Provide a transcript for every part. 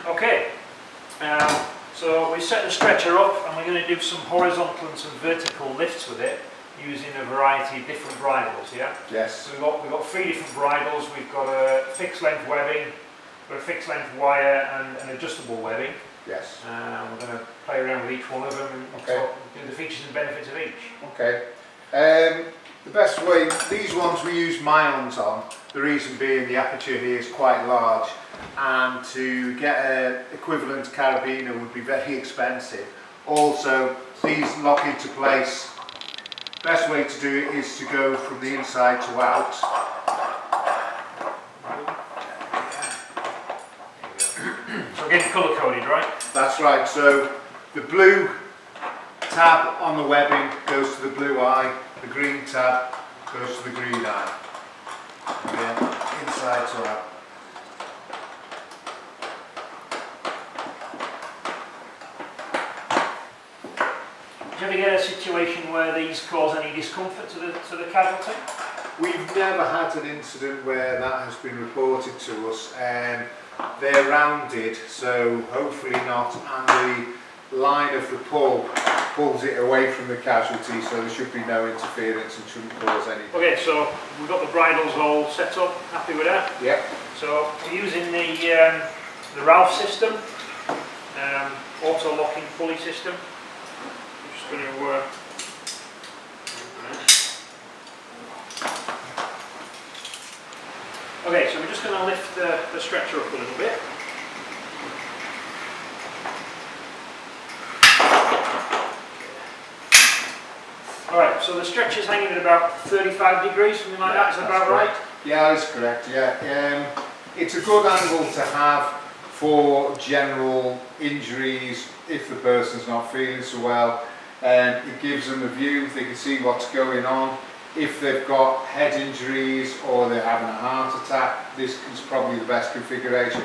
Okay, so we set the stretcher up and we're going to do some horizontal and some vertical lifts with it using a variety of different bridles, yeah? Yes. So we've got 3 different bridles. We've got a fixed length webbing, we've got a fixed length wire and an adjustable webbing. Yes. We're going to play around with each one of them and talk, do the features and benefits of each. Okay. The best way, these ones we use myons on, the reason being the aperture here is quite large, and to get an equivalent carabiner would be very expensive. Also, these lock into place. Best way to do it is to go from the inside to out. So again, colour coded, right? That's right. So the blue tab on the webbing goes to the blue eye, the green tab goes to the green eye. Again, inside to out. Do you ever get a situation where these cause any discomfort to the casualty? We've never had an incident where that has been reported to us. They're rounded, so hopefully not, and the line of the pull pulls it away from the casualty, so there should be no interference and shouldn't cause any. Okay, so we've got the bridles all set up, happy with that? Yep. So we're using the Ralph system, auto locking pulley system. I'm just going to okay, so we're just going to lift the stretcher up a little bit. Alright, so the stretcher's hanging at about 35 degrees, something like that, is that about right? Yeah, that's correct, yeah. It's a good angle to have for general injuries if the person's not feeling so well. It gives them a view, they can see what's going on. If they've got head injuries or they're having a heart attack, this is probably the best configuration.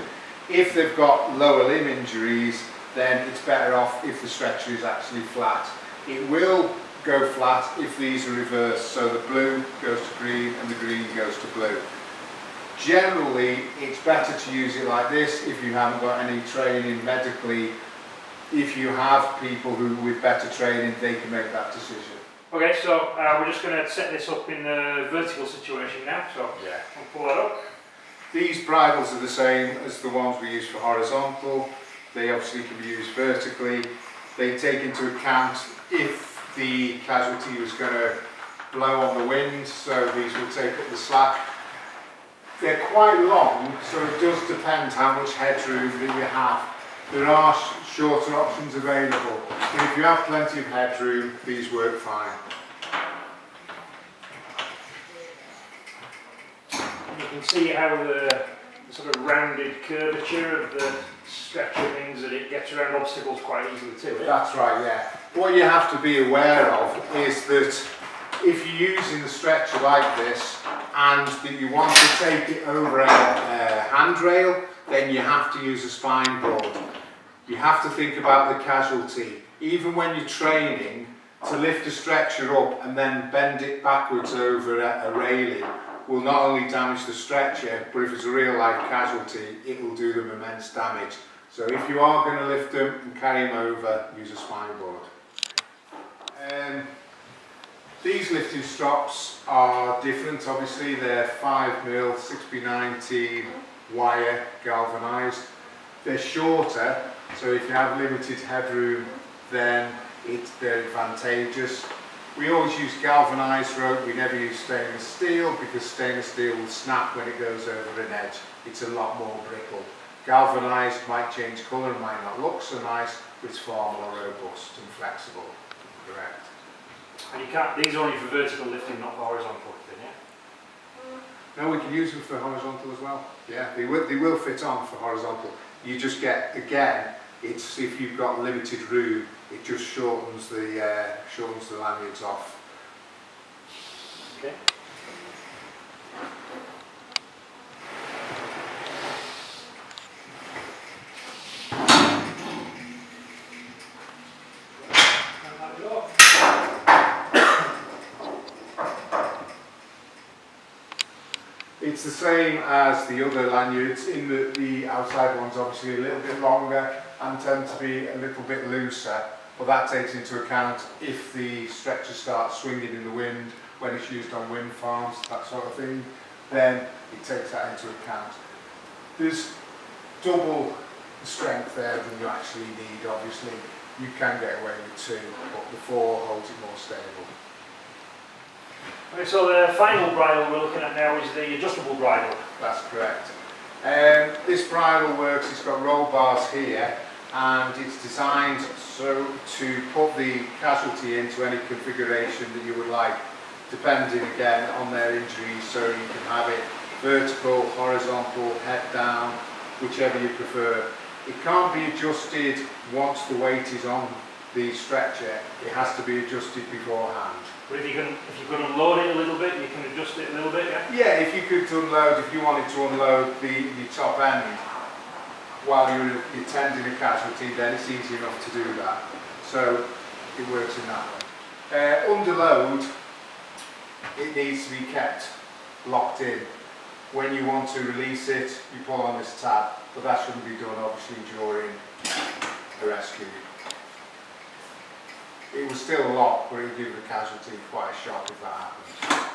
If they've got lower limb injuries, then it's better off if the stretcher is actually flat. It will go flat if these are reversed, so the blue goes to green and the green goes to blue. Generally, it's better to use it like this if you haven't got any training medically. If you have people who with better training, they can make that decision. Okay, so we're just going to set this up in the vertical situation now, so yeah, I'll pull that up. These bridles are the same as the ones we use for horizontal. They obviously can be used vertically. They take into account if the casualty was going to blow on the wind, so these will take up the slack. They're quite long, so it does depend how much headroom that you have. There are shorter options available, but if you have plenty of headroom, these work fine. You can see how the sort of rounded curvature of the stretcher means that it gets around obstacles quite easily too. That's right, yeah. What you have to be aware of is that if you're using the stretcher like this and that you want to take it over a handrail, then you have to use a spine board. You have to think about the casualty. Even when you're training, to lift a stretcher up and then bend it backwards over a railing will not only damage the stretcher, but if it's a real life casualty, it will do them immense damage. So if you are going to lift them and carry them over, use a spine board. These lifting strops are different, obviously. They're 5mm 6x19 wire galvanized. They're shorter, so if you have limited headroom, then they're advantageous. We always use galvanized rope, we never use stainless steel because stainless steel will snap when it goes over an edge. It's a lot more brittle. Galvanized might change colour and might not look so nice, but it's far more robust and flexible. Correct. And you can't, these are only for vertical lifting, not for horizontal lifting, yeah? No, we can use them for horizontal as well. Yeah, they will fit on for horizontal. You just get, again, it's if you've got limited room, it just shortens the lanyards off. Okay. It's the same as the other lanyards, in that the outside one's obviously a little bit longer and tend to be a little bit looser, but that takes into account if the stretcher starts swinging in the wind, when it's used on wind farms, that sort of thing, then it takes that into account. There's double the strength there than you actually need, obviously. You can get away with 2, but the 4 holds it more stable. Okay, so the final bridle we're looking at now is the adjustable bridle. That's correct. This bridle works, it's got roll bars here, and it's designed so to put the casualty into any configuration that you would like, depending again on their injuries, so you can have it vertical, horizontal, head down, whichever you prefer. It can't be adjusted once the weight is on the stretcher, it has to be adjusted beforehand. But if you can unload it a little bit, you can adjust it a little bit, yeah? Yeah, if you could unload, if you wanted to unload the top end while you're tending a casualty, then it's easy enough to do that. So it works in that way. Under load, it needs to be kept locked in. When you want to release it, you pull on this tab, but that shouldn't be done obviously during a rescue. It will still lock, but it will give the casualty quite a shock if that happens.